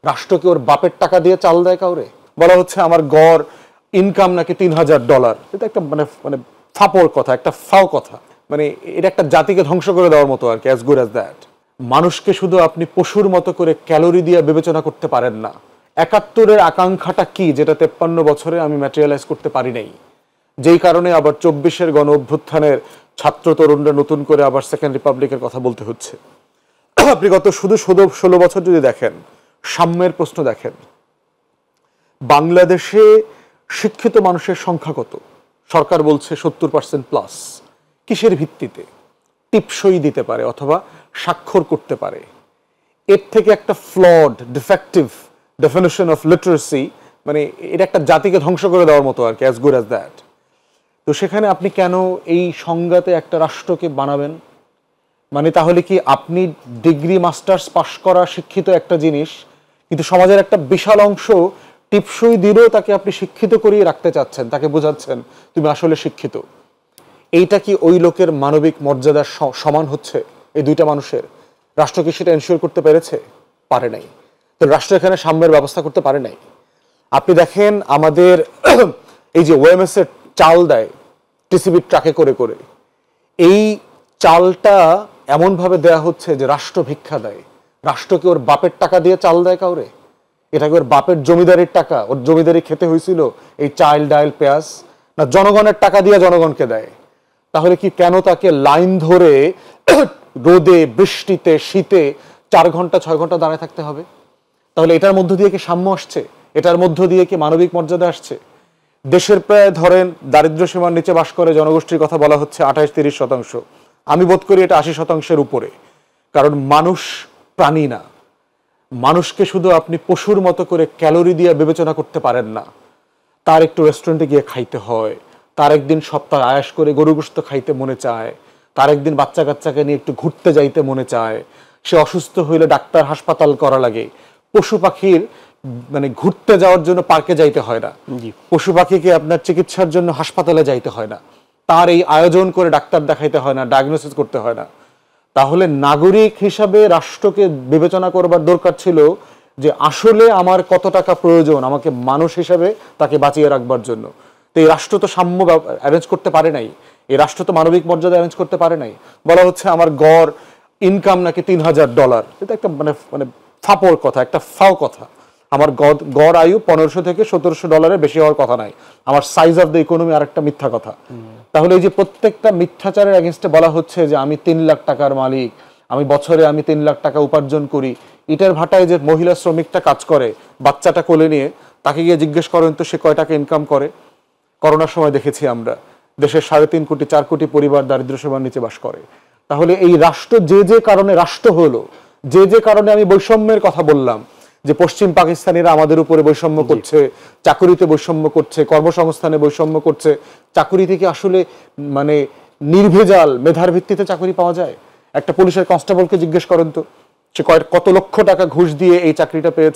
রাষ্ট্র কি ওর বাপের টাকা দিয়ে চাল দেয় কাউরে? বলা হচ্ছে আমার গড় ইনকাম নাকি $৩,০০০। এটা একটা মানে মানে ফাপড় কথা, একটা ফাও কথা। মানে এটা একটা জাতিকে ধ্বংস করে দেওয়ার মতো আর কি, অ্যাজ গুড অ্যাজ দ্যাট। মানুষকে শুধু আপনি পশুর মতো করে ক্যালোরি দিয়ে বিবেচনা করতে পারেন না। ৭১-এর আকাঙ্ক্ষাটা কি যেটা ৫৩ বছরে আমি ম্যাটেরিয়ালাইজ করতে পারি নাই, যেই কারণে আবার ২৪-এর গণ অভ্যুত্থানের ছাত্র তরুণরা নতুন করে আবার সেকেন্ড রিপাবলিকের কথা বলতে হচ্ছে। আপনি গত শুধু ১৬ বছর যদি দেখেন, সাম্যের প্রশ্ন দেখেন, বাংলাদেশে শিক্ষিত মানুষের সংখ্যা কত? সরকার বলছে ৭০%+। কিসের ভিত্তিতে? টিপসই দিতে পারে অথবা স্বাক্ষর করতে পারে। এর থেকে একটা flood defective definition of literacy, মানে এটা একটা জাতিকে ধ্বংস করে দেওয়ার মতো আর কি, অ্যাজ গুড অ্যাজ দ্যাট। তো সেখানে আপনি কেন এই সংজ্ঞাতে একটা রাষ্ট্রকে বানাবেন? মানে তাহলে কি আপনি ডিগ্রি মাস্টার্স পাশ করা শিক্ষিত একটা জিনিস, কিন্তু সমাজের একটা বিশাল অংশ টিপসই দিলেও তাকে আপনি শিক্ষিত করিয়ে রাখতে চাচ্ছেন, তাকে বোঝাচ্ছেন তুমি আসলে শিক্ষিত। এইটা কি ওই লোকের মানবিক মর্যাদার সমান হচ্ছে? এই দুইটা মানুষের রাষ্ট্র কি সেটা এনশিওর করতে পেরেছে? পারে নাই। তো রাষ্ট্র এখানে সাম্যের ব্যবস্থা করতে পারে নাই। আপনি দেখেন আমাদের এই যে ওএমএস এর চাল দেয় টিসিবির ট্রাকে করে করে, এই চালটা এমনভাবে দেয়া হচ্ছে যে রাষ্ট্র ভিক্ষা দেয়। রাষ্ট্র কি ওর বাপের টাকা দিয়ে চাল দেয় কাউরে? এটা কি ওর বাপের জমিদারির টাকা? ওর জমিদারি খেতে হয়েছিল এই চাল ডাল পেঁয়াজ? না জনগণের টাকা দিয়ে জনগণকে দেয়? তাহলে কি কেন তাকে লাইন ধরে রোদে বৃষ্টিতে শীতে ৪ ঘন্টা ৬ ঘন্টা দাঁড়ায় থাকতে হবে? তাহলে এটার মধ্য দিয়ে কি সাম্য আসছে? এটার মধ্য দিয়ে কি মানবিক মর্যাদা আসছে? দেশের প্রায় ধরেন দারিদ্র্য সীমার নিচে বাস করে জনগোষ্ঠীর কথা বলা হচ্ছে ২৮-৩০%। আমি বোধ করি এটা ৮০%-এর উপরে। কারণ মানুষ প্রাণী না। মানুষকে শুধু আপনি পশুর মতো করে ক্যালোরি দিয়ে বিবেচনা করতে পারেন না। তার একটু রেস্টুরেন্টে গিয়ে খাইতে হয়, তার একদিন সপ্তাহে আয়াস করে গরু গোশত খাইতে মনে চায়, তার একদিন বাচ্চা কাচ্চাকে নিয়ে একটু ঘুরতে যাইতে মনে চায়, সে অসুস্থ হইলে ডাক্তার হাসপাতাল করা লাগে। পশু পাখির মানে ঘুরতে যাওয়ার জন্য পার্কে যাইতে হয় না, পশু পাখিকে আপনার চিকিৎসার জন্য হাসপাতালে যাইতে হয় না, তার এই আয়োজন করে ডাক্তার দেখাইতে হয় না, ডায়াগনোসিস করতে হয় না। তাহলে নাগরিক হিসাবে রাষ্ট্রকে বিবেচনা করবার দরকার ছিল যে আসলে আমার কত টাকা প্রয়োজন আমাকে মানুষ হিসাবে তাকে বাঁচিয়ে রাখবার জন্য। তো এই রাষ্ট্র তো সাম্য অ্যারেঞ্জ করতে পারে নাই, এই রাষ্ট্র তো মানবিক মর্যাদা অ্যারেঞ্জ করতে পারে নাই। বলা হচ্ছে আমার গড় ইনকাম নাকি $৩,০০০। এটা একটা মানে মানে ফাপড় কথা, একটা ফাও কথা। আমার গড় আয়ু ১৫০০ থেকে $১৭০০ বেশি হওয়ার কথা নাই। আমার সাইজ অফ দ্য ইকোনমি আর একটা মিথ্যা কথা। তাহলে এই যে প্রত্যেকটা মিথ্যাচারের এগেনস্টে বলা হচ্ছে যে আমি ৩ লাখ টাকার মালিক, আমি বছরে ৩ লাখ টাকা উপার্জন করি। ইটের ভাটায় যে মহিলা শ্রমিকটা কাজ করে বাচ্চাটা কোলে নিয়ে, তাকে গিয়ে জিজ্ঞেস করেন তো সে কয় টাকা ইনকাম করে? করোনার সময় দেখেছি আমরা দেশের ৩.৫ কোটি ৪ কোটি পরিবার দারিদ্র্য সীমার নিচে বাস করে। তাহলে এই রাষ্ট্র যে কারণে রাষ্ট্র হলো, যে কারণে আমি বৈষম্যের কথা বললাম, যে পশ্চিম পাকিস্তানিরা আমাদের উপরে বৈষম্য করছে, চাকুরিতে বৈষম্য করছে, কর্মসংস্থানে বৈষম্য করছে। চাকুরি থেকে আসলে মানে নির্ভেজাল মেধার ভিত্তিতে চাকরি পাওয়া যায়? একটা পুলিশের কনস্টেবলকে জিজ্ঞেস করেন তো সে কত লক্ষ টাকা ঘুষ দিয়ে এই চাকরিটা পেয়েছে।